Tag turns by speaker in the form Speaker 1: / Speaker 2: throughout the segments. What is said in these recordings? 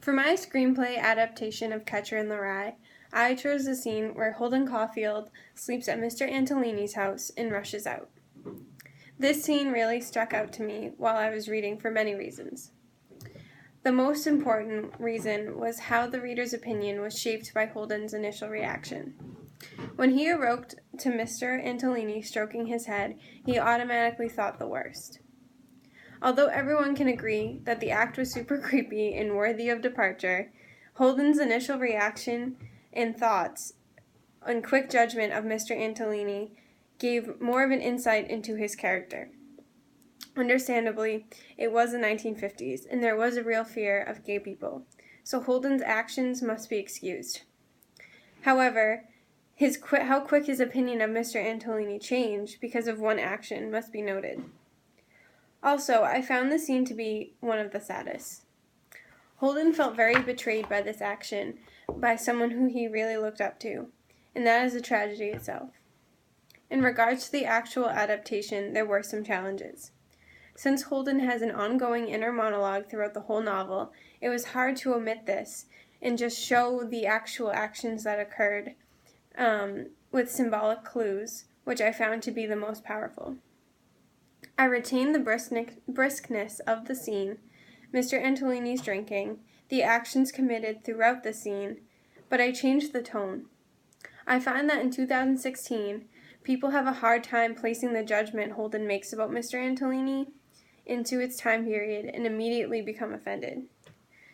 Speaker 1: For my screenplay adaptation of Catcher in the Rye, I chose the scene where Holden Caulfield sleeps at Mr. Antolini's house and rushes out. This scene really struck out to me while I was reading for many reasons. The most important reason was how the reader's opinion was shaped by Holden's initial reaction. When he awoke to Mr. Antolini stroking his head, he automatically thought the worst. Although everyone can agree that the act was super creepy and worthy of departure, Holden's initial reaction and thoughts and quick judgment of Mr. Antolini gave more of an insight into his character. Understandably, it was the 1950s, and there was a real fear of gay people, so Holden's actions must be excused. However, how quick his opinion of Mr. Antolini changed because of one action must be noted. Also, I found the scene to be one of the saddest. Holden felt very betrayed by this action by someone who he really looked up to, and that is the tragedy itself. In regards to the actual adaptation, there were some challenges. Since Holden has an ongoing inner monologue throughout the whole novel, it was hard to omit this and just show the actual actions that occurred with symbolic clues, which I found to be the most powerful. I retained the briskness of the scene, Mr. Antolini's drinking, the actions committed throughout the scene, but I changed the tone. I find that in 2016, people have a hard time placing the judgment Holden makes about Mr. Antolini into its time period and immediately become offended.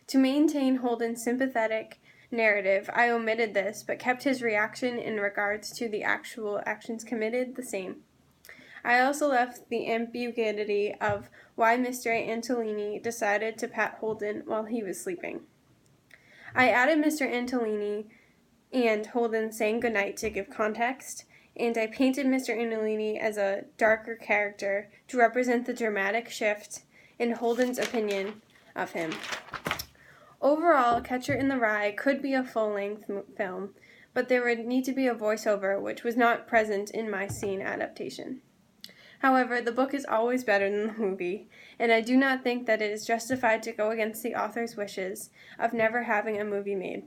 Speaker 1: To maintain Holden's sympathetic narrative, I omitted this, but kept his reaction in regards to the actual actions committed the same. I also left the ambiguity of why Mr. Antolini decided to pat Holden while he was sleeping. I added Mr. Antolini and Holden saying goodnight to give context, and I painted Mr. Antolini as a darker character to represent the dramatic shift in Holden's opinion of him. Overall, Catcher in the Rye could be a full-length film, but there would need to be a voiceover, which was not present in my scene adaptation. However, the book is always better than the movie, and I do not think that it is justified to go against the author's wishes of never having a movie made.